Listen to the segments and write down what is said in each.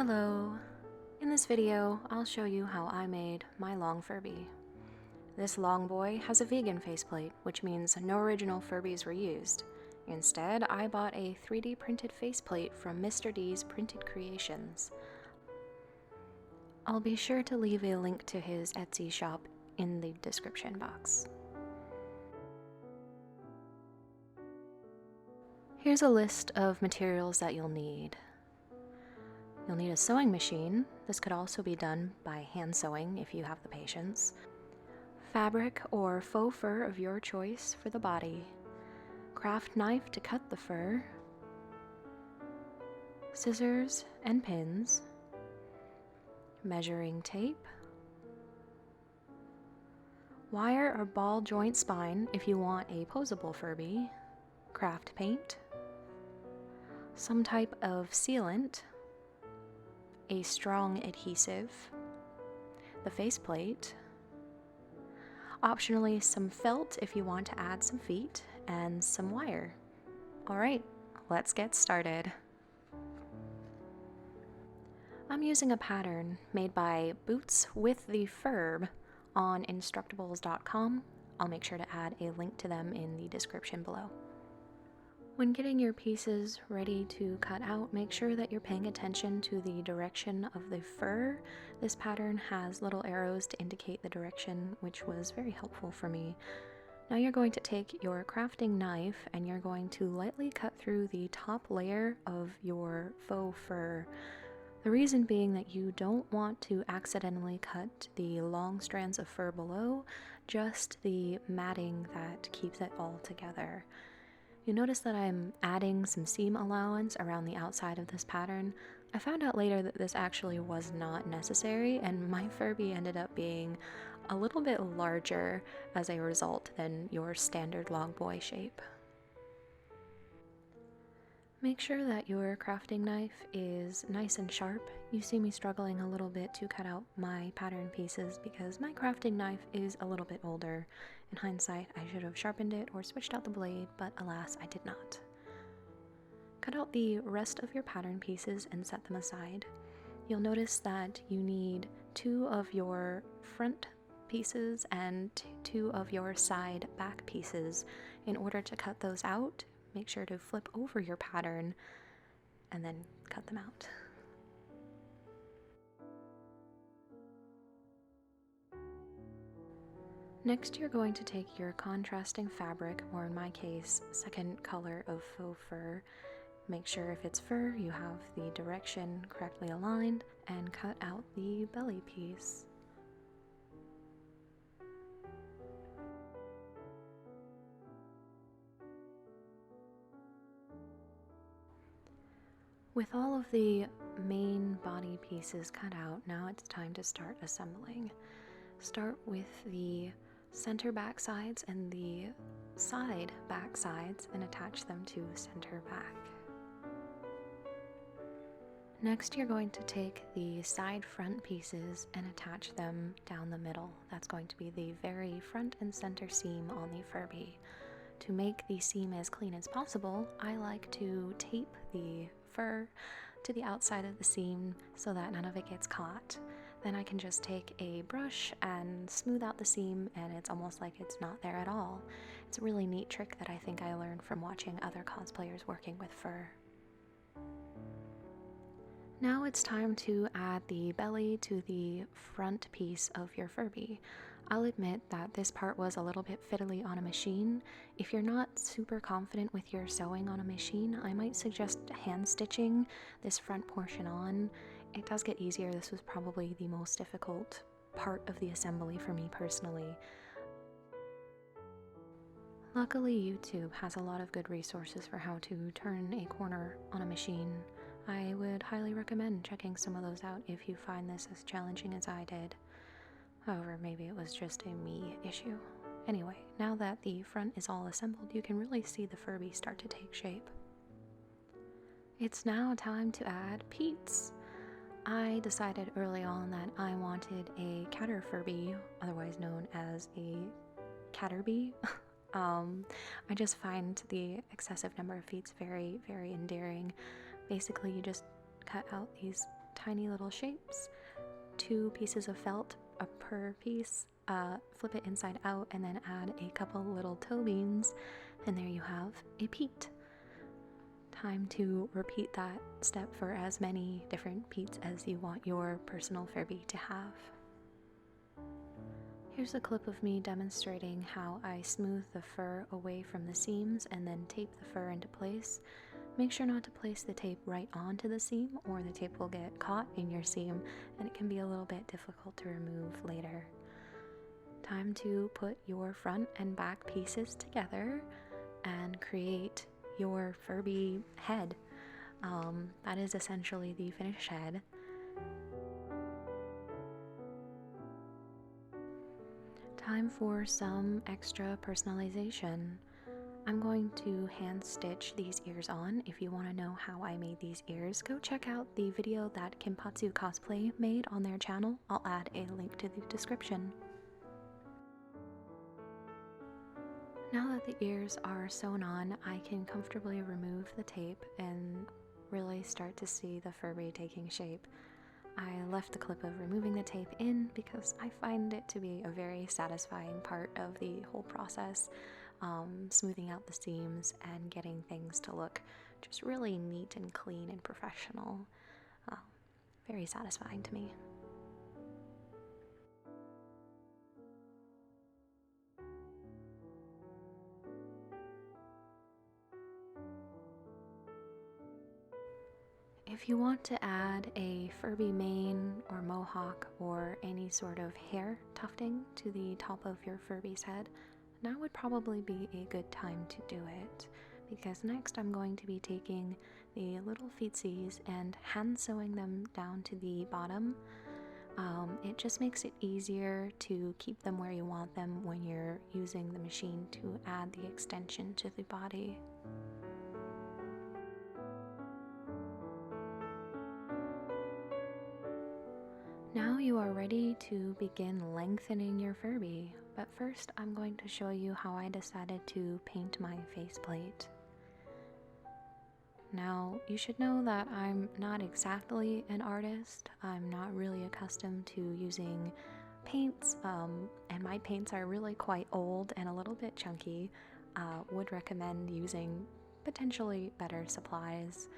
Hello! In this video, I'll show you how I made my long Furby. This long boy has a vegan faceplate, which means no original Furbies were used. Instead, I bought a 3D printed faceplate from Mr. D's Printed Creations. I'll be sure to leave a link to his Etsy shop in the description box. Here's a list of materials that you'll need. You'll need a sewing machine. This could also be done by hand sewing if you have the patience. Fabric or faux fur of your choice for the body. Craft knife to cut the fur. Scissors and pins. Measuring tape. Wire or ball joint spine if you want a posable Furby. Craft paint. Some type of sealant. A strong adhesive, the faceplate, optionally some felt if you want to add some feet, and some wire. Alright, let's get started. I'm using a pattern made by Boots with the Furb on Instructables.com. I'll make sure to add a link to them in the description below. When getting your pieces ready to cut out, make sure that you're paying attention to the direction of the fur. This pattern has little arrows to indicate the direction, which was very helpful for me. Now you're going to take your crafting knife and you're going to lightly cut through the top layer of your faux fur. The reason being that you don't want to accidentally cut the long strands of fur below, just the matting that keeps it all together. You notice that I'm adding some seam allowance around the outside of this pattern. I found out later that this actually was not necessary, and my Furby ended up being a little bit larger as a result than your standard long boy shape. Make sure that your crafting knife is nice and sharp. You see me struggling a little bit to cut out my pattern pieces because my crafting knife is a little bit older. In hindsight, I should have sharpened it or switched out the blade, but alas, I did not. Cut out the rest of your pattern pieces and set them aside. You'll notice that you need 2 of your front pieces and 2 of your side back pieces. In order to cut those out, make sure to flip over your pattern and then cut them out. Next, you're going to take your contrasting fabric, or in my case, second color of faux fur. Make sure if it's fur, you have the direction correctly aligned, and cut out the belly piece. With all of the main body pieces cut out, now it's time to start assembling. Start with the center back sides and the side back sides and attach them to center back. Next, you're going to take the side front pieces and attach them down the middle. That's going to be the very front and center seam on the Furby. To make the seam as clean as possible, I like to tape the fur to the outside of the seam so that none of it gets caught. Then I can just take a brush and smooth out the seam, and it's almost like it's not there at all. It's a really neat trick that I think I learned from watching other cosplayers working with fur. Now it's time to add the belly to the front piece of your Furby. I'll admit that this part was a little bit fiddly on a machine. If you're not super confident with your sewing on a machine, I might suggest hand stitching this front portion on. It does get easier. This was probably the most difficult part of the assembly for me personally. Luckily, YouTube has a lot of good resources for how to turn a corner on a machine. I would highly recommend checking some of those out if you find this as challenging as I did. However, maybe it was just a me issue. Anyway, now that the front is all assembled, you can really see the Furby start to take shape. It's now time to add Pete's. I decided early on that I wanted a catter Furby, otherwise known as a catterby. I just find the excessive number of feet very, very endearing. Basically, you just cut out these tiny little shapes, 2 pieces of felt per piece, flip it inside out, and then add a couple little toe beans, and there you have a Pete. Time to repeat that step for as many different Petes as you want your personal Furby to have. Here's a clip of me demonstrating how I smooth the fur away from the seams and then tape the fur into place. Make sure not to place the tape right onto the seam, or the tape will get caught in your seam and it can be a little bit difficult to remove later. Time to put your front and back pieces together and create your Furby head. That is essentially the finished head. Time for some extra personalization. I'm going to hand stitch these ears on. If you want to know how I made these ears, go check out the video that Kimpatsu Cosplay made on their channel. I'll add a link to the description. Now that the ears are sewn on, I can comfortably remove the tape and really start to see the Furby taking shape. I left the clip of removing the tape in because I find it to be a very satisfying part of the whole process, smoothing out the seams and getting things to look just really neat and clean and professional. Very satisfying to me. If you want to add a Furby mane or mohawk or any sort of hair tufting to the top of your Furby's head, now would probably be a good time to do it, because next I'm going to be taking the little feetsies and hand sewing them down to the bottom. It just makes it easier to keep them where you want them when you're using the machine to add the extension to the body. Now you are ready to begin lengthening your Furby, but first I'm going to show you how I decided to paint my faceplate. Now, you should know that I'm not exactly an artist. I'm not really accustomed to using paints, and my paints are really quite old and a little bit chunky. Would recommend using potentially better supplies.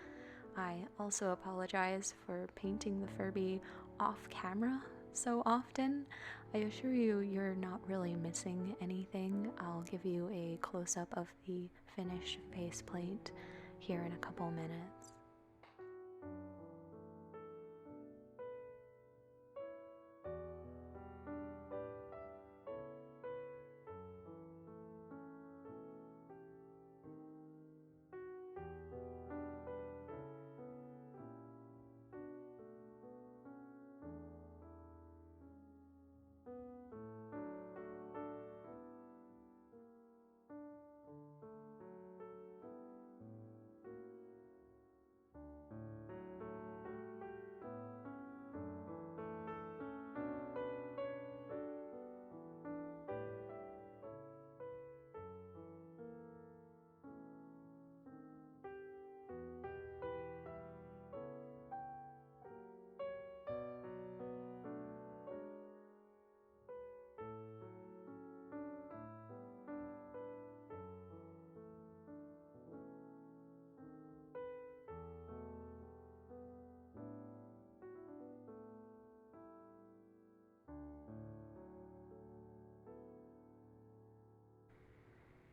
I also apologize for painting the Furby off camera so often. I assure you, you're not really missing anything. I'll give you a close-up of the finished faceplate here in a couple minutes.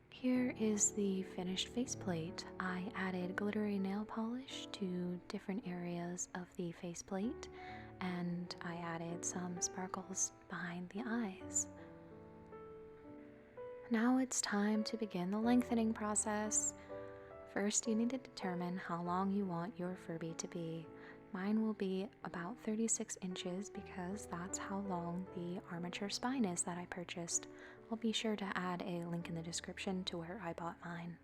Here is the finished faceplate. I added glittery nail polish to different areas of the faceplate, and I added some sparkles behind the eyes. Now it's time to begin the lengthening process. First, you need to determine how long you want your Furby to be. Mine will be about 36 inches because that's how long the armature spine is that I purchased. I'll be sure to add a link in the description to where I bought mine.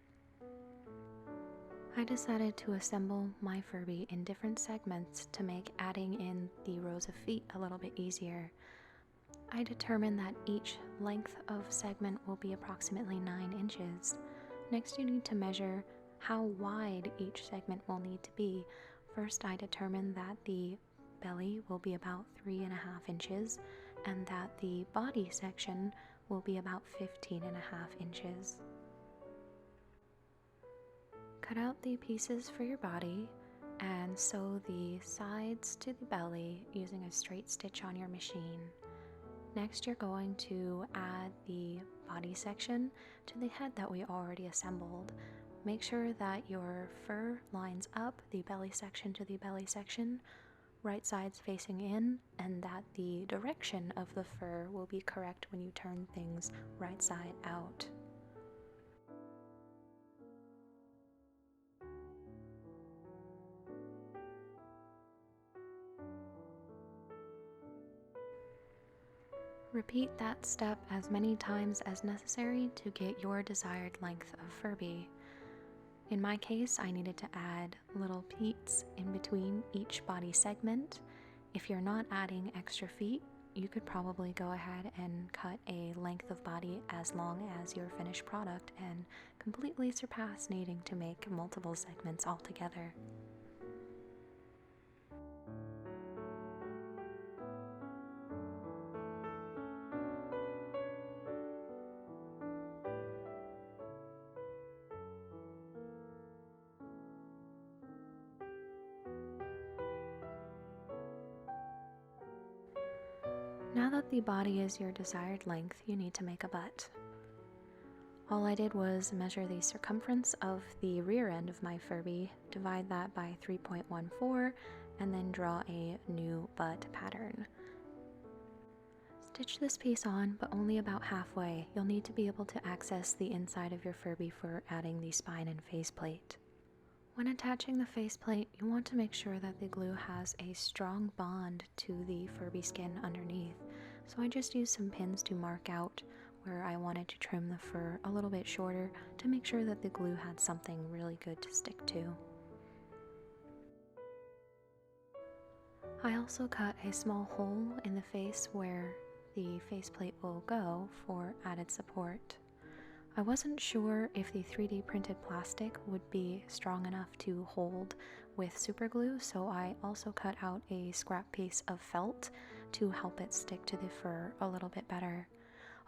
I decided to assemble my Furby in different segments to make adding in the rows of feet a little bit easier. I determined that each length of segment will be approximately 9 inches. Next, you need to measure how wide each segment will need to be. First, I determined that the belly will be about 3.5 inches and that the body section will be about 15.5 inches. Cut out the pieces for your body and sew the sides to the belly using a straight stitch on your machine. Next, you're going to add the body section to the head that we already assembled. Make sure that your fur lines up the belly section to the belly section, right sides facing in, and that the direction of the fur will be correct when you turn things right side out. Repeat that step as many times as necessary to get your desired length of Furby. In my case, I needed to add little pleats in between each body segment. If you're not adding extra feet, you could probably go ahead and cut a length of body as long as your finished product and completely surpass needing to make multiple segments altogether. Now that the body is your desired length, you need to make a butt. All I did was measure the circumference of the rear end of my Furby, divide that by 3.14, and then draw a new butt pattern. Stitch this piece on, but only about halfway. You'll need to be able to access the inside of your Furby for adding the spine and faceplate. When attaching the faceplate, you want to make sure that the glue has a strong bond to the Furby skin underneath. So I just used some pins to mark out where I wanted to trim the fur a little bit shorter to make sure that the glue had something really good to stick to. I also cut a small hole in the face where the faceplate will go for added support. I wasn't sure if the 3D printed plastic would be strong enough to hold with super glue, so I also cut out a scrap piece of felt to help it stick to the fur a little bit better.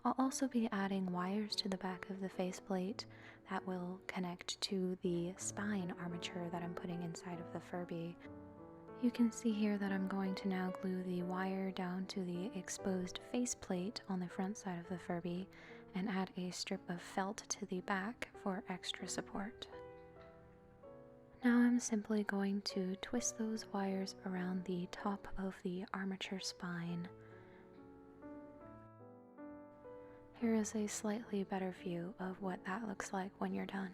I'll also be adding wires to the back of the faceplate that will connect to the spine armature that I'm putting inside of the Furby. You can see here that I'm going to now glue the wire down to the exposed faceplate on the front side of the Furby and add a strip of felt to the back for extra support. Now I'm simply going to twist those wires around the top of the armature spine. Here is a slightly better view of what that looks like when you're done.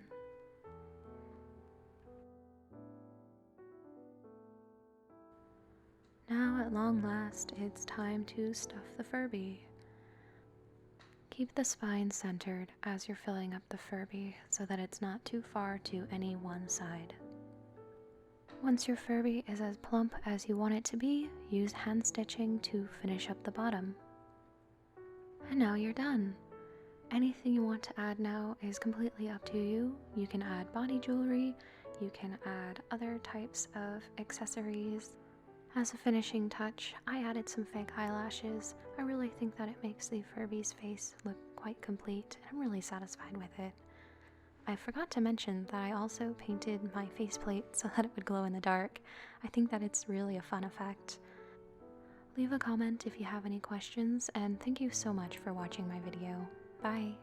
Now, at long last, it's time to stuff the Furby. Keep the spine centered as you're filling up the Furby so that it's not too far to any one side. Once your Furby is as plump as you want it to be, use hand stitching to finish up the bottom. And now you're done. Anything you want to add now is completely up to you. You can add body jewelry, you can add other types of accessories. As a finishing touch, I added some fake eyelashes. I really think that it makes the Furby's face look quite complete, and I'm really satisfied with it. I forgot to mention that I also painted my faceplate so that it would glow in the dark. I think that it's really a fun effect. Leave a comment if you have any questions, and thank you so much for watching my video. Bye!